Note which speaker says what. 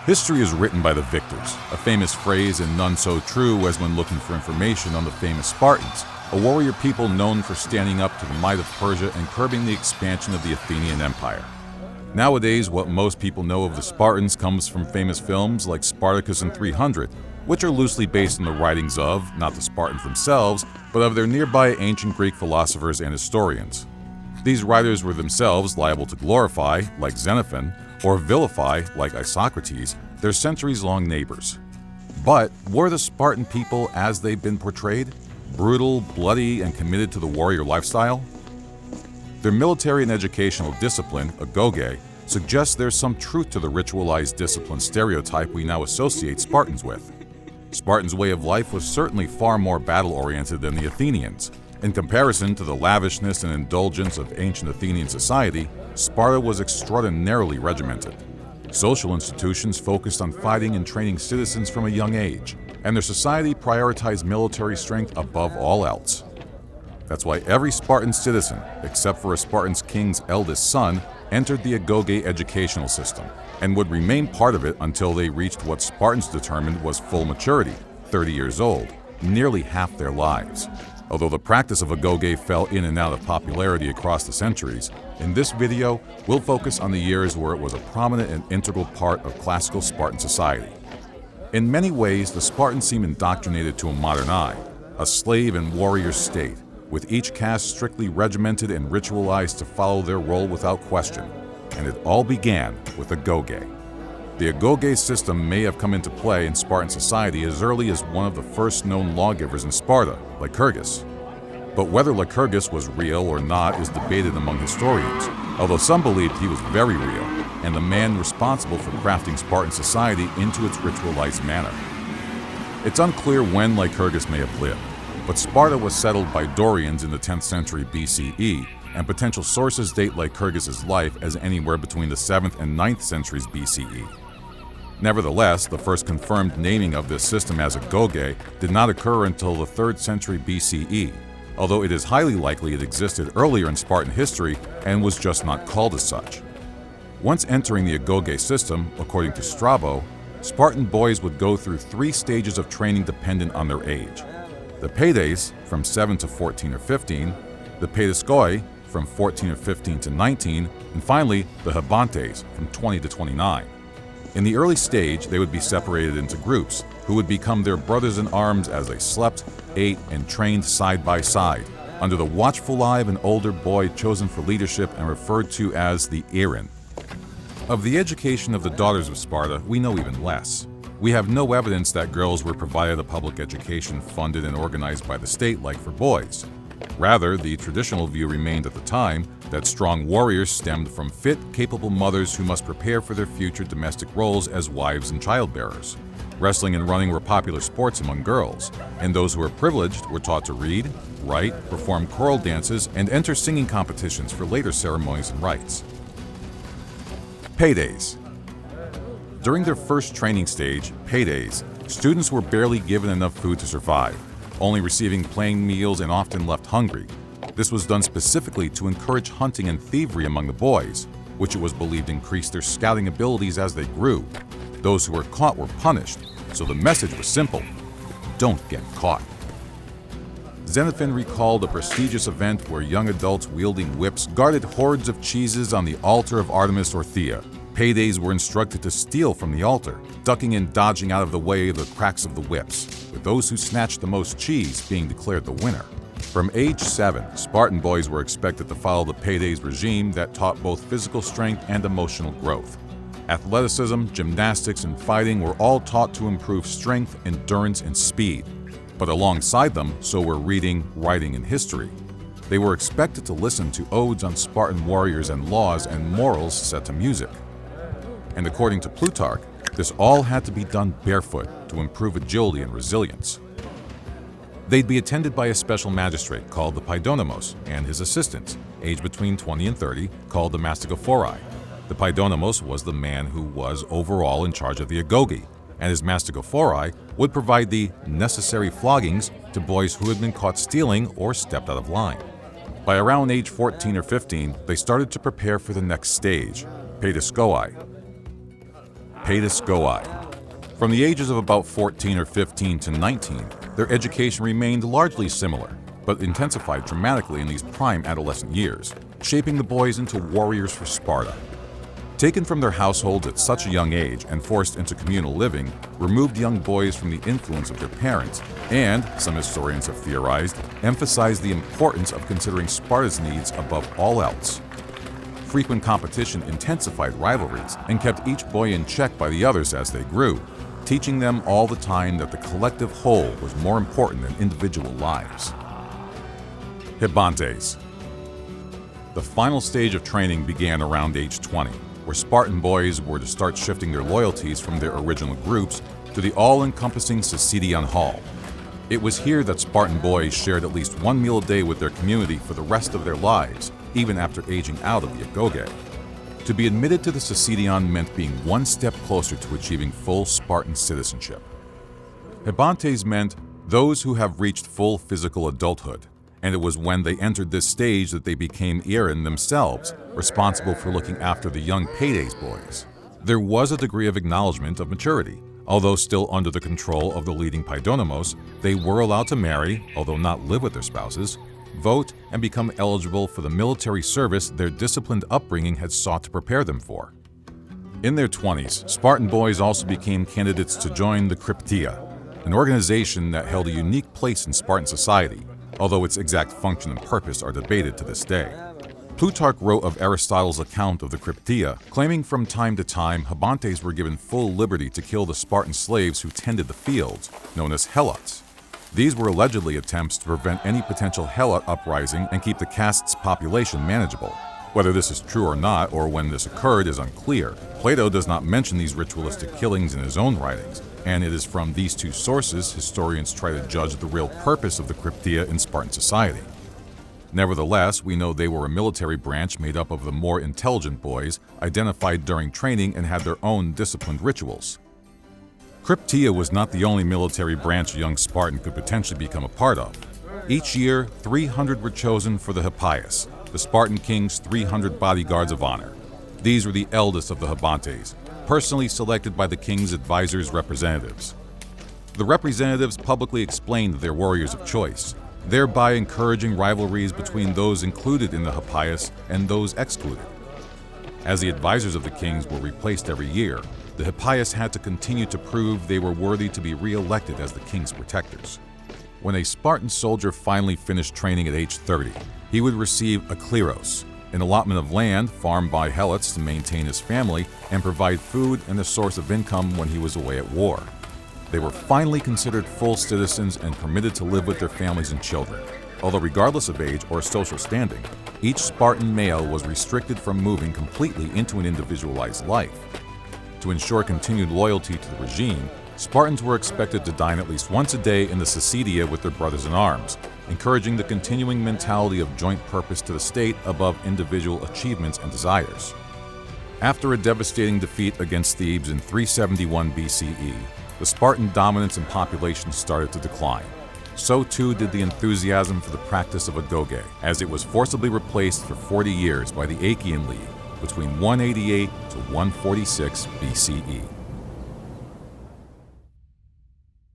Speaker 1: History is written by the victors, a famous phrase and none so true as when looking for information on the famous Spartans, a warrior people known for standing up to the might of Persia and curbing the expansion of the Athenian Empire. Nowadays, what most people know of the Spartans comes from famous films like Spartacus and 300, which are loosely based on the writings of, not the Spartans themselves, but of their nearby ancient Greek philosophers and historians. These writers were themselves liable to glorify, like Xenophon, or vilify, like Isocrates, their centuries-long neighbors. But were the Spartan people as they've been portrayed? Brutal, bloody, and committed to the warrior lifestyle? Their military and educational discipline, Agoge, suggests there's some truth to the ritualized discipline stereotype we now associate Spartans with. Spartans' way of life was certainly far more battle-oriented than the Athenians. In comparison to the lavishness and indulgence of ancient Athenian society, Sparta was extraordinarily regimented. Social institutions focused on fighting and training citizens from a young age, and their society prioritized military strength above all else. That's why every Spartan citizen, except for a Spartan king's eldest son, entered the Agoge educational system, and would remain part of it until they reached what Spartans determined was full maturity, 30 years old, nearly half their lives. Although the practice of Agoge fell in and out of popularity across the centuries, in this video, we'll focus on the years where it was a prominent and integral part of classical Spartan society. In many ways, the Spartans seem indoctrinated to a modern eye, a slave and warrior state, with each caste strictly regimented and ritualized to follow their role without question. And it all began with Agoge. The Agoge system may have come into play in Spartan society as early as one of the first known lawgivers in Sparta, Lycurgus. But whether Lycurgus was real or not is debated among historians, although some believed he was very real, and the man responsible for crafting Spartan society into its ritualized manner. It's unclear when Lycurgus may have lived, but Sparta was settled by Dorians in the 10th century BCE, and potential sources date Lycurgus' life as anywhere between the 7th and 9th centuries BCE. Nevertheless, the first confirmed naming of this system as Agoge did not occur until the 3rd century BCE, although it is highly likely it existed earlier in Spartan history and was just not called as such. Once entering the Agoge system, according to Strabo, Spartan boys would go through 3 stages of training dependent on their age. The paides, from 7 to 14 or 15, the paidiskoi, from 14 or 15 to 19, and finally the habantes, from 20 to 29. In the early stage, they would be separated into groups, who would become their brothers in arms as they slept, ate, and trained side by side, under the watchful eye of an older boy chosen for leadership and referred to as the Erin. Of the education of the daughters of Sparta, we know even less. We have no evidence that girls were provided a public education funded and organized by the state like for boys. Rather, the traditional view remained at the time that strong warriors stemmed from fit, capable mothers who must prepare for their future domestic roles as wives and childbearers. Wrestling and running were popular sports among girls, and those who were privileged were taught to read, write, perform choral dances, and enter singing competitions for later ceremonies and rites. Paides. During their first training stage, paides, students were barely given enough food to survive, only receiving plain meals and often left hungry. This was done specifically to encourage hunting and thievery among the boys, which it was believed increased their scouting abilities as they grew. Those who were caught were punished, so the message was simple: don't get caught. Xenophon recalled a prestigious event where young adults wielding whips guarded hordes of cheeses on the altar of Artemis or Thea. Paides were instructed to steal from the altar, ducking and dodging out of the way of the cracks of the whips, with those who snatched the most cheese being declared the winner. From age 7, Spartan boys were expected to follow the paides regime that taught both physical strength and emotional growth. Athleticism, gymnastics, and fighting were all taught to improve strength, endurance, and speed. But alongside them, so were reading, writing, and history. They were expected to listen to odes on Spartan warriors and laws and morals set to music. And according to Plutarch, this all had to be done barefoot to improve agility and resilience. They'd be attended by a special magistrate called the Paidonomos and his assistant, aged between 20 and 30, called the Mastigophori. The Paidonomos was the man who was overall in charge of the Agoge, and his Mastigophori would provide the necessary floggings to boys who had been caught stealing or stepped out of line. By around age 14 or 15, they started to prepare for the next stage, paidiskoi. Paetus Goi. From the ages of about 14 or 15 to 19, their education remained largely similar, but intensified dramatically in these prime adolescent years, shaping the boys into warriors for Sparta. Taken from their households at such a young age and forced into communal living, removed young boys from the influence of their parents, and, some historians have theorized, emphasized the importance of considering Sparta's needs above all else. Frequent competition intensified rivalries and kept each boy in check by the others as they grew, teaching them all the time that the collective whole was more important than individual lives. Hibantes. The final stage of training began around age 20, where Spartan boys were to start shifting their loyalties from their original groups to the all-encompassing Sicedian Hall. It was here that Spartan boys shared at least one meal a day with their community for the rest of their lives, even after aging out of the Agoge. To be admitted to the Sicedian meant being one step closer to achieving full Spartan citizenship. Hibantes meant those who have reached full physical adulthood, and it was when they entered this stage that they became Erin themselves, responsible for looking after the young Paedes boys. There was a degree of acknowledgement of maturity. Although still under the control of the leading Paidonomos, they were allowed to marry, although not live with their spouses, vote, and become eligible for the military service their disciplined upbringing had sought to prepare them for. In their 20s, Spartan boys also became candidates to join the cryptia, an organization that held a unique place in Spartan society, although its exact function and purpose are debated to this day. Plutarch wrote of Aristotle's account of the cryptia, claiming from time to time Hibantes were given full liberty to kill the Spartan slaves who tended the fields, known as helots. These were allegedly attempts to prevent any potential helot uprising and keep the caste's population manageable. Whether this is true or not, or when this occurred, is unclear. Plato does not mention these ritualistic killings in his own writings, and it is from these two sources historians try to judge the real purpose of the cryptia in Spartan society. Nevertheless, we know they were a military branch made up of the more intelligent boys, identified during training and had their own disciplined rituals. Cryptia was not the only military branch a young Spartan could potentially become a part of. Each year, 300 were chosen for the Hippias, the Spartan king's 300 bodyguards of honor. These were the eldest of the Hibantes, personally selected by the king's advisors' representatives. The representatives publicly explained their warriors of choice, thereby encouraging rivalries between those included in the Hippias and those excluded. As the advisors of the kings were replaced every year, the Hippias had to continue to prove they were worthy to be re-elected as the king's protectors. When a Spartan soldier finally finished training at age 30, he would receive a kleros, an allotment of land farmed by helots to maintain his family and provide food and a source of income when he was away at war. They were finally considered full citizens and permitted to live with their families and children. Although regardless of age or social standing, each Spartan male was restricted from moving completely into an individualized life. To ensure continued loyalty to the regime, Spartans were expected to dine at least once a day in the Sicidia with their brothers in arms, encouraging the continuing mentality of joint purpose to the state above individual achievements and desires. After a devastating defeat against Thebes in 371 BCE, the Spartan dominance in population started to decline. So too did the enthusiasm for the practice of Agoge, as it was forcibly replaced for 40 years by the Achaean League between 188 to 146 BCE.